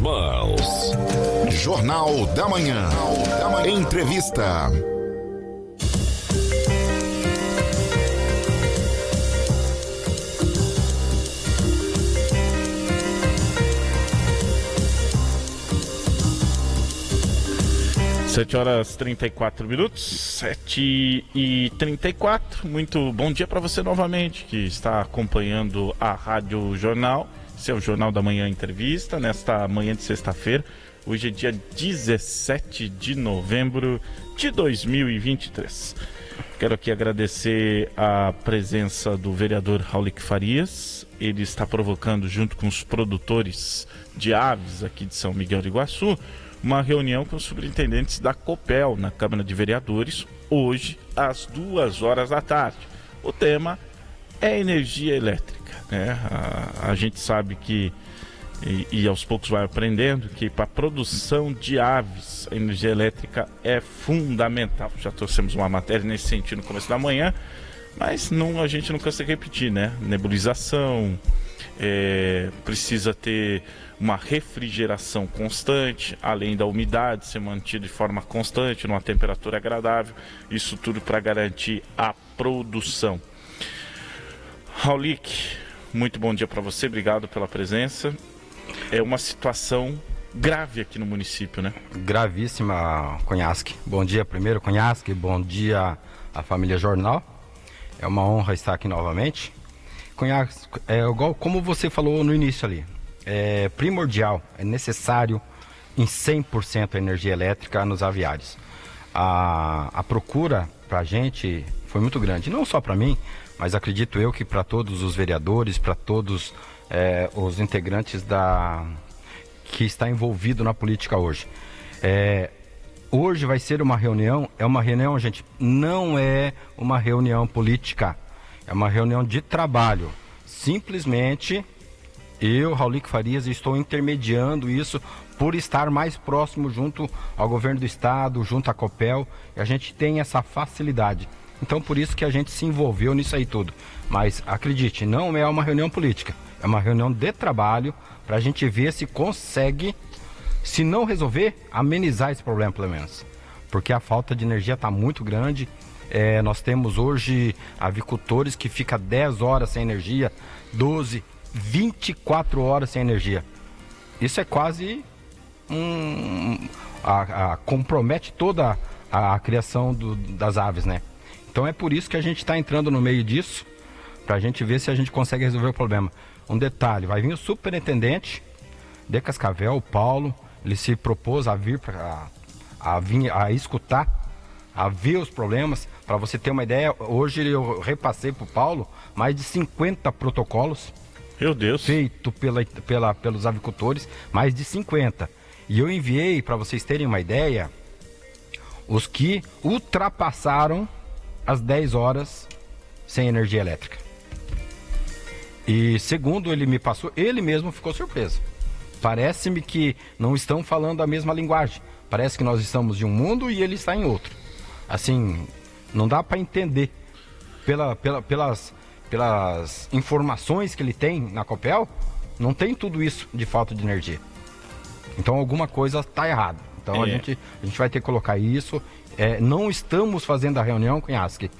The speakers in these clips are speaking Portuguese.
mãos. Jornal da Manhã. Entrevista. Sete horas 34 minutos, 7h34. Muito bom dia para você novamente que está acompanhando a Rádio Jornal, seu Jornal da Manhã Entrevista, nesta manhã de sexta-feira. Hoje é dia 17 de novembro de 2023. Quero aqui agradecer a presença do vereador Raulic Farias. Ele está provocando, junto com os produtores de aves aqui de São Miguel do Iguaçu, uma reunião com os superintendentes da Copel na Câmara de Vereadores, hoje, às 2h da tarde. O tema é energia elétrica, né? A gente sabe que, e aos poucos vai aprendendo, que para a produção de aves, a energia elétrica é fundamental. Já trouxemos uma matéria nesse sentido no começo da manhã, mas a gente não cansa de repetir, né? Nebulização, precisa ter uma refrigeração constante, além da umidade ser mantida de forma constante, numa temperatura agradável, isso tudo para garantir a produção. Raulic, muito bom dia para você, obrigado pela presença. É uma situação grave aqui no município, né? Gravíssima, Cunhasque. Bom dia primeiro, Cunhasque, bom dia à família Jornal. É uma honra estar aqui novamente. Cunhasque, igual como você falou no início ali, é primordial, é necessário em 100% a energia elétrica nos aviários. A procura para a gente foi muito grande, não só para mim, mas acredito eu que para todos os vereadores, para todos os integrantes que está envolvido na política hoje. Hoje vai ser uma reunião, gente, não é uma reunião política, é uma reunião de trabalho. Simplesmente eu, Raulic Farias, estou intermediando isso por estar mais próximo junto ao governo do estado, junto à Copel, e a gente tem essa facilidade. Então por isso que a gente se envolveu nisso aí tudo. Mas acredite, não é uma reunião política, é uma reunião de trabalho para a gente ver se consegue, se não resolver, amenizar esse problema pelo menos. Porque a falta de energia está muito grande. Nós temos hoje avicultores que ficam 10 horas sem energia, 12, 24 horas sem energia. Isso é quase compromete toda a criação das aves, né? Então é por isso que a gente está entrando no meio disso, para a gente ver se a gente consegue resolver o problema. Um detalhe, vai vir o superintendente de Cascavel, o Paulo, ele se propôs a vir a escutar, a ver os problemas. Para você ter uma ideia, hoje eu repassei para o Paulo mais de 50 protocolos. Meu Deus. Feito pelos avicultores, mais de 50. E eu enviei, para vocês terem uma ideia, os que ultrapassaram as 10 horas sem energia elétrica. E segundo ele me passou, ele mesmo ficou surpreso. Parece-me que não estão falando a mesma linguagem. Parece que nós estamos em um mundo e ele está em outro. Assim, não dá para entender pelas informações que ele tem na Copel, não tem tudo isso de falta de energia. Então alguma coisa está errada. Então a gente vai ter que colocar isso. Não estamos fazendo a reunião, Cunhasque,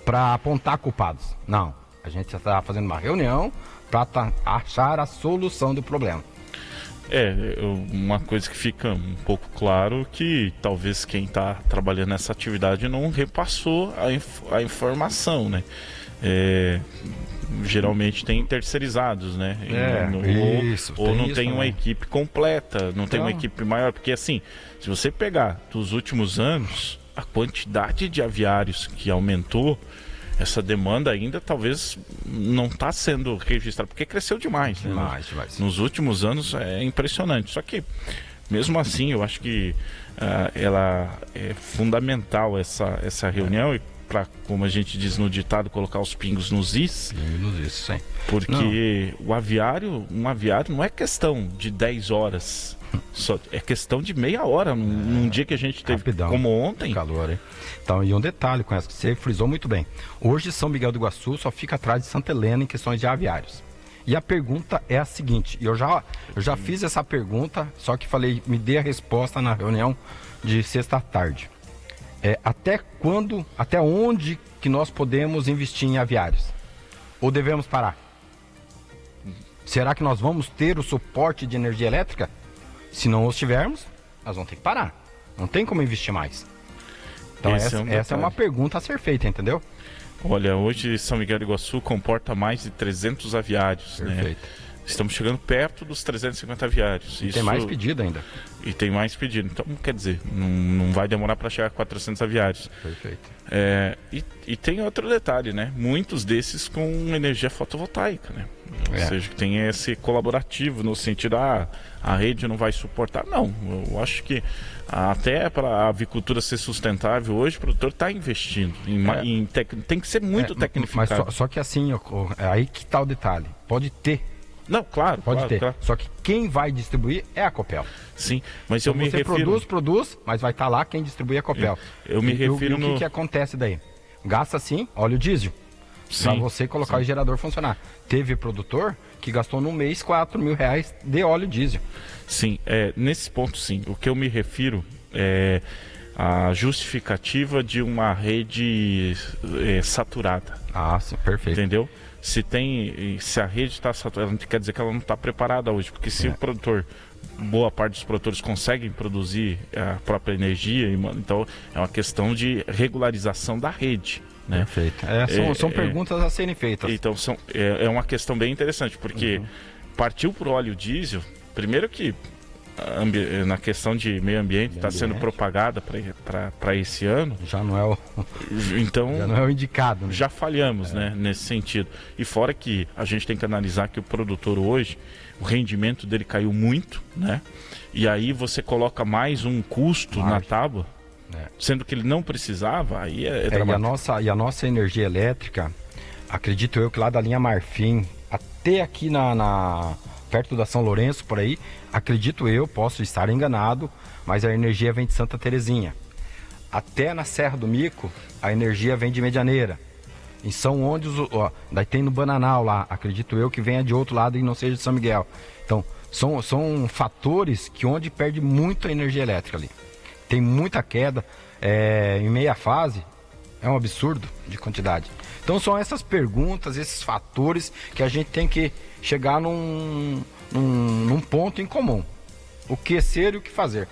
para apontar culpados. Não, a gente está fazendo uma reunião para achar a solução do problema. Uma coisa que fica um pouco claro que talvez quem está trabalhando nessa atividade não repassou a informação, né? Geralmente tem terceirizados, né? Ou não tem uma equipe completa, não tem uma equipe maior, porque assim, se você pegar dos últimos anos, a quantidade de aviários que aumentou, essa demanda ainda talvez não está sendo registrada, porque cresceu demais, né? Demais. Nos últimos anos é impressionante, só que mesmo assim eu acho que ela é fundamental essa reunião, para, como a gente diz no ditado, colocar os pingos nos is. Sim. Porque um aviário não é questão de 10 horas, só é questão de meia hora, num dia que a gente teve, rapidão, como ontem. Calor, hein? Então, e um detalhe com essa que você frisou muito bem. Hoje São Miguel do Iguaçu só fica atrás de Santa Helena em questões de aviários. E a pergunta é a seguinte, eu já fiz essa pergunta, só que falei, me dê a resposta na reunião de sexta à tarde. Até quando, até onde que nós podemos investir em aviários? Ou devemos parar? Será que nós vamos ter o suporte de energia elétrica? Se não os tivermos, nós vamos ter que parar. Não tem como investir mais. Então essa é uma pergunta a ser feita, entendeu? Olha, hoje São Miguel do Iguaçu comporta mais de 300 aviários, Perfeito. né? Estamos chegando perto dos 350 aviários. E tem mais pedido ainda. E tem mais pedido. Então, quer dizer, não vai demorar para chegar a 400 aviários. Perfeito. E tem outro detalhe, né? Muitos desses com energia fotovoltaica, né? Ou seja, que tem esse colaborativo no sentido, a rede não vai suportar. Não, eu acho que até para a avicultura ser sustentável, hoje o produtor está investindo. Tem que ser muito tecnificado. Mas só que assim, aí que está o detalhe. Pode ter. Não, claro. Pode ter. Claro. Só que quem vai distribuir é a Copel. Sim, mas então eu me refiro... produz, mas vai estar lá quem distribui é a Copel. Eu me refiro o que acontece daí? Gasta sim óleo diesel. Para você colocar o gerador funcionar. Teve produtor que gastou no mês R$4.000 de óleo diesel. Sim, nesse ponto sim. O que eu me refiro é a justificativa de uma rede saturada. Ah, sim, perfeito. Entendeu? Se a rede está saturada, quer dizer que ela não está preparada hoje, porque se o produtor, boa parte dos produtores conseguem produzir a própria energia, então é uma questão de regularização da rede. Né? Perfeito. São perguntas a serem feitas. Então é uma questão bem interessante, porque partiu para o óleo diesel, primeiro que na questão de meio ambiente está sendo propagada para esse ano. Já não é então, já não é o indicado. Né? Já falhamos, né, nesse sentido. E fora que a gente tem que analisar que o produtor hoje, o rendimento dele caiu muito, né? E aí você coloca mais um custo na tábua, sendo que ele não precisava, aí e a nossa energia elétrica, acredito eu que lá da linha Marfim até aqui perto da São Lourenço, por aí, acredito eu, posso estar enganado, mas a energia vem de Santa Terezinha. Até na Serra do Mico, a energia vem de Medianeira. E são onde daí tem no Bananal lá, acredito eu que venha de outro lado e não seja de São Miguel. Então, são fatores que onde perde muito a energia elétrica ali. Tem muita queda, em meia fase, é um absurdo de quantidade. Então são essas perguntas, esses fatores que a gente tem que chegar num ponto em comum. O que ser e o que fazer.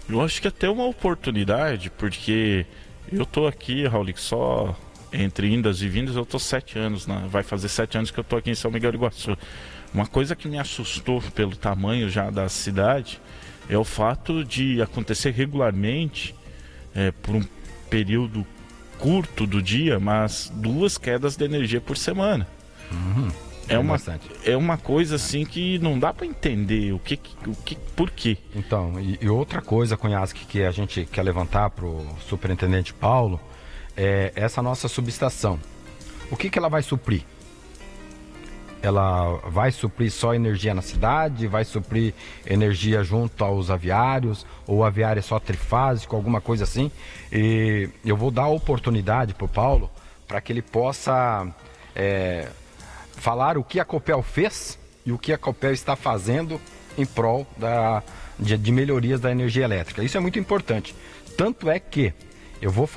Eu acho que até uma oportunidade, porque eu tô aqui, Raul, só entre indas e vindas, eu tô 7 anos, vai fazer 7 anos que eu tô aqui em São Miguel do Iguaçu. Uma coisa que me assustou pelo tamanho já da cidade é o fato de acontecer regularmente, por um período curto do dia, mas 2 quedas de energia por semana. É uma coisa assim que não dá para entender por quê. Então, e outra coisa, Cunhasque, que a gente quer levantar para o superintendente Paulo, é essa nossa subestação. O que ela vai suprir? Ela vai suprir só energia na cidade? Vai suprir energia junto aos aviários? Ou o aviário é só trifásico, alguma coisa assim? E eu vou dar a oportunidade para o Paulo para que ele possa falar o que a Copel fez e o que a Copel está fazendo em prol de melhorias da energia elétrica. Isso é muito importante. Tanto é que eu vou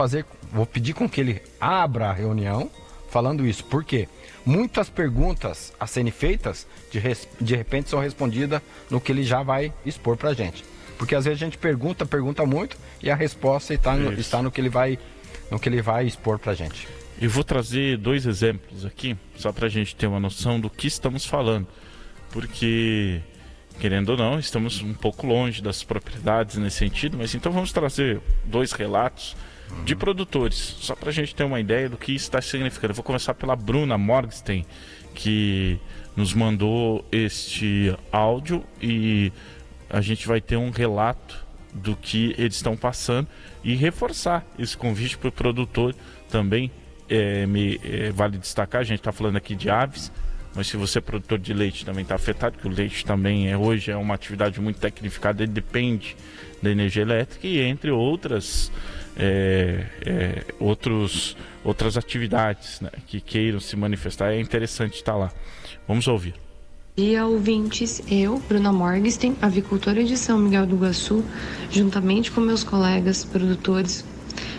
pedir com que ele abra a reunião falando isso. Por quê? Muitas perguntas a serem feitas, de repente são respondidas no que ele já vai expor para a gente. Porque às vezes a gente pergunta muito e a resposta está no que ele vai expor para a gente. Eu vou trazer 2 exemplos aqui, só para a gente ter uma noção do que estamos falando. Porque, querendo ou não, estamos um pouco longe das propriedades nesse sentido, mas então vamos trazer 2 relatos de produtores, só para a gente ter uma ideia do que isso está significando. Eu vou começar pela Bruna Morgenstein, que nos mandou este áudio e a gente vai ter um relato do que eles estão passando e reforçar esse convite para o produtor também. Vale destacar, a gente está falando aqui de aves, mas se você é produtor de leite também está afetado, porque o leite também hoje é uma atividade muito tecnificada, ele depende da energia elétrica e entre outras outras atividades, né, que queiram se manifestar, é interessante estar lá. Vamos ouvir. Bom dia, ouvintes. Eu, Bruna Morgenstern, avicultora de São Miguel do Iguaçu, juntamente com meus colegas produtores,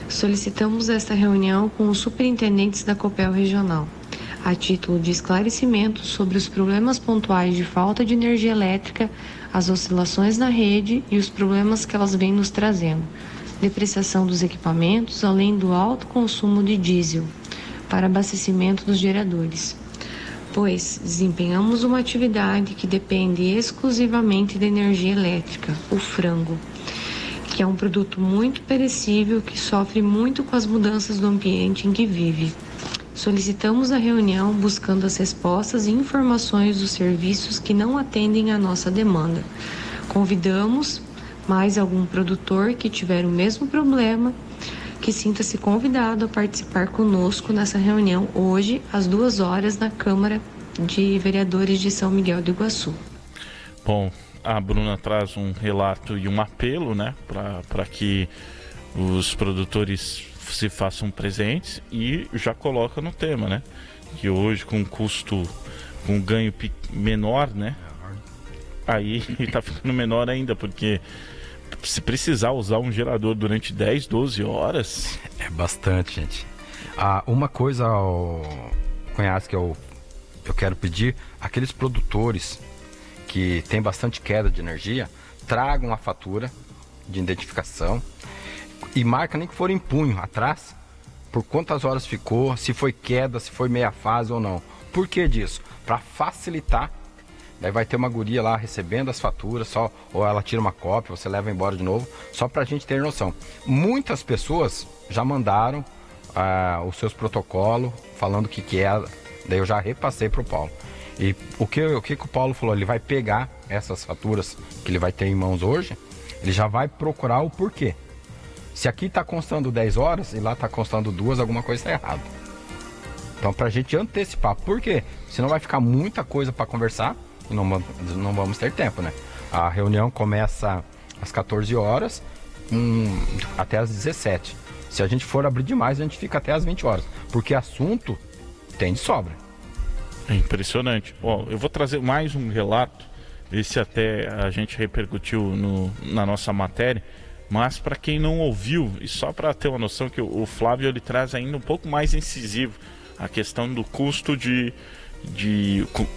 solicitamos esta reunião com os superintendentes da Copel Regional, a título de esclarecimento sobre os problemas pontuais de falta de energia elétrica, as oscilações na rede e os problemas que elas vêm nos trazendo, depreciação dos equipamentos, além do alto consumo de diesel para abastecimento dos geradores, pois desempenhamos uma atividade que depende exclusivamente da energia elétrica, o frango, que é um produto muito perecível que sofre muito com as mudanças do ambiente em que vive. Solicitamos a reunião buscando as respostas e informações dos serviços que não atendem à nossa demanda. Convidamos mais algum produtor que tiver o mesmo problema, que sinta-se convidado a participar conosco nessa reunião hoje, às 2h, na Câmara de Vereadores de São Miguel do Iguaçu. Bom, a Bruna traz um relato e um apelo, né, para que os produtores se façam presentes e já coloca no tema, né, que hoje com custo, com ganho menor, né, aí está ficando menor ainda, porque se precisar usar um gerador durante 10, 12 horas... É bastante, gente. Uma coisa, Conhaque, que eu quero pedir, aqueles produtores que tem bastante queda de energia, tragam a fatura de identificação e marca, nem que for em punho, atrás, por quantas horas ficou, se foi queda, se foi meia fase ou não. Por que disso? Para facilitar. Daí vai ter uma guria lá recebendo as faturas, ou ela tira uma cópia, você leva embora de novo, só pra gente ter noção. Muitas pessoas já mandaram os seus protocolos, falando o que é, daí eu já repassei pro Paulo. E o que o Paulo falou, ele vai pegar essas faturas que ele vai ter em mãos hoje, ele já vai procurar o porquê. Se aqui tá constando 10 horas e lá tá constando 2, alguma coisa tá errada. Então pra gente antecipar, por quê? Senão vai ficar muita coisa para conversar, e não vamos ter tempo, né? A reunião começa às 14 horas até às 17. Se a gente for abrir demais, a gente fica até às 20 horas. Porque assunto tem de sobra. É impressionante. Bom, eu vou trazer mais um relato. Esse até a gente repercutiu na nossa matéria. Mas para quem não ouviu, e só para ter uma noção que o Flávio ele traz ainda um pouco mais incisivo a questão do custo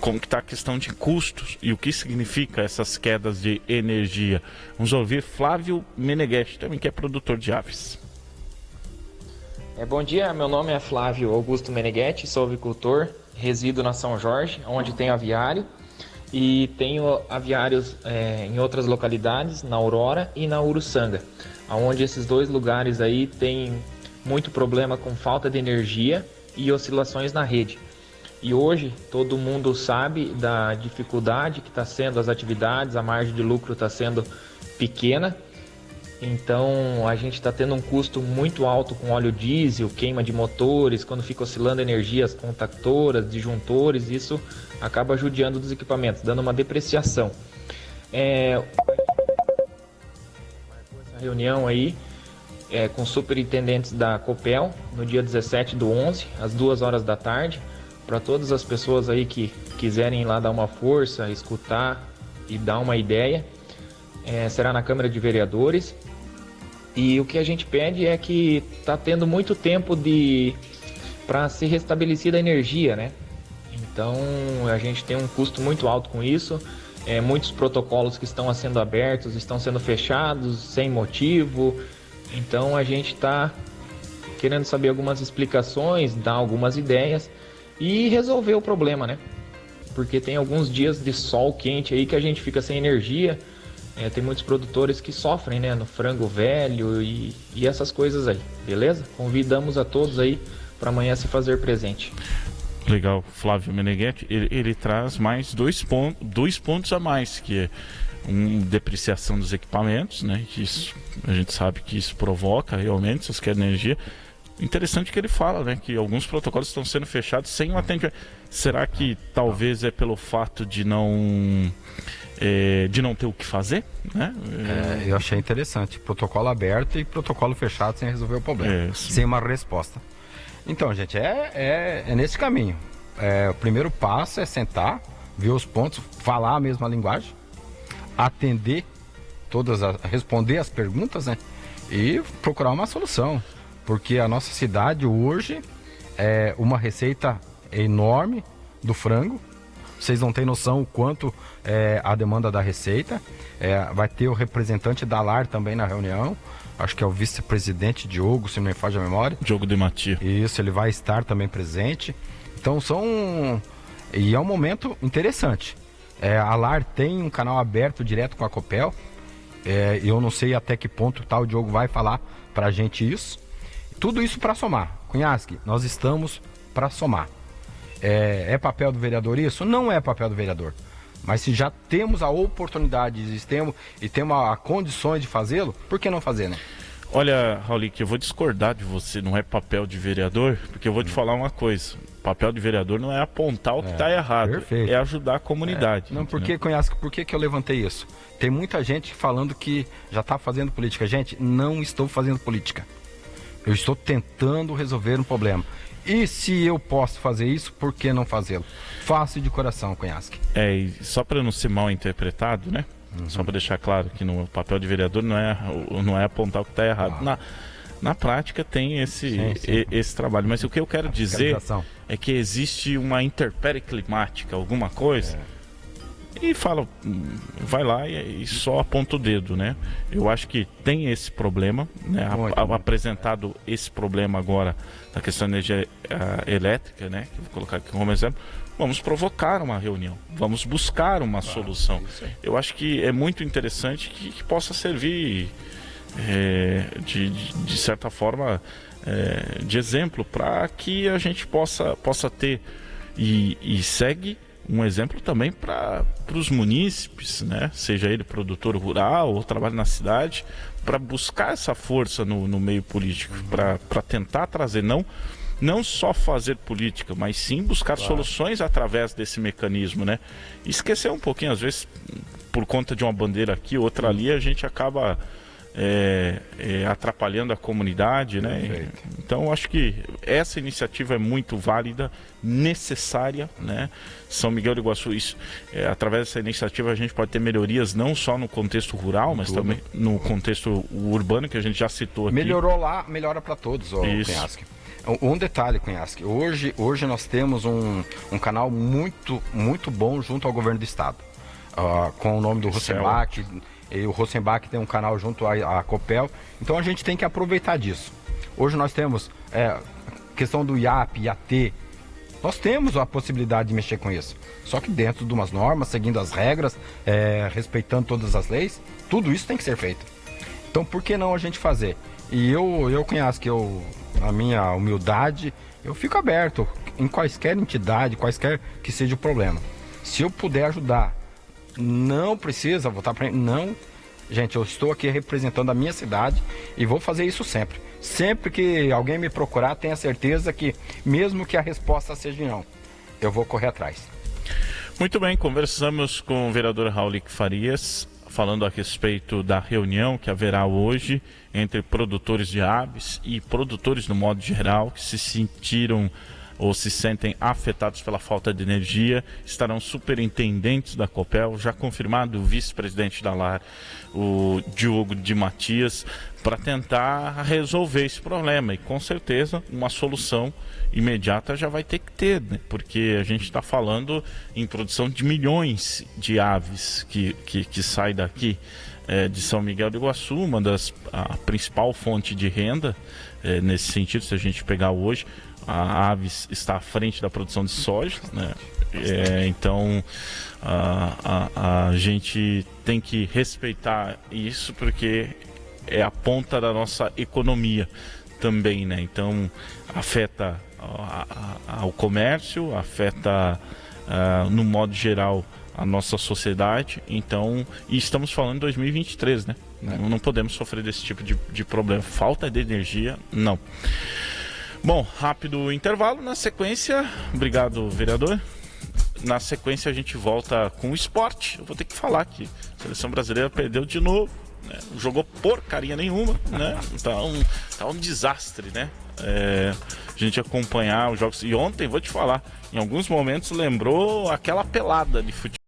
como que está a questão de custos e o que significa essas quedas de energia. Vamos ouvir Flávio Meneghetti, também que é produtor de aves. Bom dia, meu nome é Flávio Augusto Meneghetti, sou avicultor, resido na São Jorge, onde tenho aviário e tenho aviários em outras localidades, na Aurora e na Uruçanga, onde esses dois lugares aí têm muito problema com falta de energia e oscilações na rede. E hoje todo mundo sabe da dificuldade que está sendo as atividades, a margem de lucro está sendo pequena. Então a gente está tendo um custo muito alto com óleo diesel, queima de motores, quando fica oscilando energias contactoras, disjuntores, isso acaba judiando dos equipamentos, dando uma depreciação. Essa reunião aí com superintendentes da Copel no dia 17/11, às 2h, para todas as pessoas aí que quiserem ir lá dar uma força, escutar e dar uma ideia. Será na Câmara de Vereadores. E o que a gente pede é que está tendo muito tempo para ser restabelecida a energia, né? Então a gente tem um custo muito alto com isso. Muitos protocolos que estão sendo abertos estão sendo fechados sem motivo. Então a gente está querendo saber algumas explicações, dar algumas ideias e resolver o problema, né? Porque tem alguns dias de sol quente aí que a gente fica sem energia. Tem muitos produtores que sofrem, né, no frango velho e essas coisas aí, beleza? Convidamos a todos aí para amanhã se fazer presente. Legal, Flávio Meneghetti, ele traz mais dois pontos a mais, que é depreciação dos equipamentos, né? Que isso, a gente sabe que isso provoca realmente essas quedas de energia. Interessante que ele fala, né, que alguns protocolos estão sendo fechados sem um atendimento. Será que talvez é pelo fato de não ter o que fazer, né? Eu achei interessante, protocolo aberto e protocolo fechado sem resolver o problema, sem uma resposta. Então, gente, é nesse caminho. O primeiro passo é sentar, ver os pontos, falar a mesma linguagem, atender responder as perguntas, né? E procurar uma solução, porque a nossa cidade hoje é uma receita enorme do frango. Vocês não têm noção o quanto é a demanda da receita. Vai ter o representante da LAR também na reunião. Acho que é o vice-presidente Diogo, se não me falha a memória. Diogo de Matia. Isso, ele vai estar também presente. Então e é um momento interessante. A LAR tem um canal aberto direto com a Copel. Eu não sei até que ponto o Diogo vai falar pra gente isso. Tudo isso para somar. Cunhasque, nós estamos para somar. É papel do vereador isso? Não é papel do vereador. Mas se já temos a oportunidade e temos as condições de fazê-lo, por que não fazer, né? Olha, Raulic, eu vou discordar de você, não é papel de vereador, porque eu vou te falar uma coisa. Papel de vereador não é apontar o que está errado, perfeito. É ajudar a comunidade. Não, por que eu levantei isso? Tem muita gente falando que já está fazendo política. Gente, não estou fazendo política. Eu estou tentando resolver um problema. E se eu posso fazer isso, por que não fazê-lo? Faço de coração, Cunhasque. E só para não ser mal interpretado, né? Só para deixar claro que no papel de vereador não é apontar o que está errado. Na prática tem esse trabalho. Mas o que eu quero dizer é que existe uma intempérie climática, alguma coisa, e fala, vai lá e só aponta o dedo, né? Eu acho que tem esse problema, né? Apresentado esse problema agora da questão da energia elétrica, né? Que eu vou colocar aqui como exemplo. Vamos provocar uma reunião, vamos buscar uma solução. Eu acho que é muito interessante que possa servir de certa forma de exemplo para que a gente possa ter e segue um exemplo também para os munícipes, né? Seja ele produtor rural ou trabalho na cidade, para buscar essa força no meio político, para tentar trazer não só fazer política, mas sim buscar soluções através desse mecanismo, né? Esquecer um pouquinho, às vezes, por conta de uma bandeira aqui, outra ali, a gente acaba atrapalhando a comunidade, né? Perfeito. Então, acho que essa iniciativa é muito válida, necessária, né? São Miguel do Iguaçu, através dessa iniciativa a gente pode ter melhorias não só no contexto rural, mas também no contexto urbano, que a gente já citou aqui. Melhorou lá, melhora para todos, Cunhasque. Um detalhe, Cunhasque, hoje nós temos um canal muito, muito bom junto ao governo do estado, com o nome do Rosenbach, e o Rosenbach tem um canal junto à Copel, então a gente tem que aproveitar disso. Hoje nós temos questão do IAP, IAT, nós temos a possibilidade de mexer com isso, só que dentro de umas normas, seguindo as regras, respeitando todas as leis, tudo isso tem que ser feito. Então por que não a gente fazer? E eu Cunhasque, a minha humildade, eu fico aberto em quaisquer entidade, quaisquer que seja o problema. Se eu puder ajudar, não precisa votar para mim, não. Gente, eu estou aqui representando a minha cidade e vou fazer isso sempre. Sempre que alguém me procurar, tenha certeza que, mesmo que a resposta seja não, eu vou correr atrás. Muito bem, conversamos com o vereador Raulic Farias, falando a respeito da reunião que haverá hoje entre produtores de aves e produtores no modo geral, que se sentiram ou se sentem afetados pela falta de energia. Estarão superintendentes da Copel, já confirmado o vice-presidente da LAR, o Diogo de Matias, para tentar resolver esse problema. E com certeza uma solução imediata já vai ter que ter, né? Porque a gente está falando em produção de milhões de aves que sai daqui de São Miguel do Iguaçu, a principal fonte de renda nesse sentido. Se a gente pegar hoje, a aves está à frente da produção de soja, né? Então a gente tem que respeitar isso, porque é a ponta da nossa economia também, né? Então afeta ao comércio, afeta no modo geral a nossa sociedade. Então, e estamos falando de 2023, né? Não podemos sofrer desse tipo de problema. Falta de energia, não. Bom, rápido intervalo. Na sequência, obrigado, vereador. Na sequência a gente volta com o esporte. Eu vou ter que falar que a seleção brasileira perdeu de novo, né? Não jogou porcaria nenhuma, né? Tá um desastre, né? A gente acompanhar os jogos. E ontem, vou te falar, em alguns momentos lembrou aquela pelada de futebol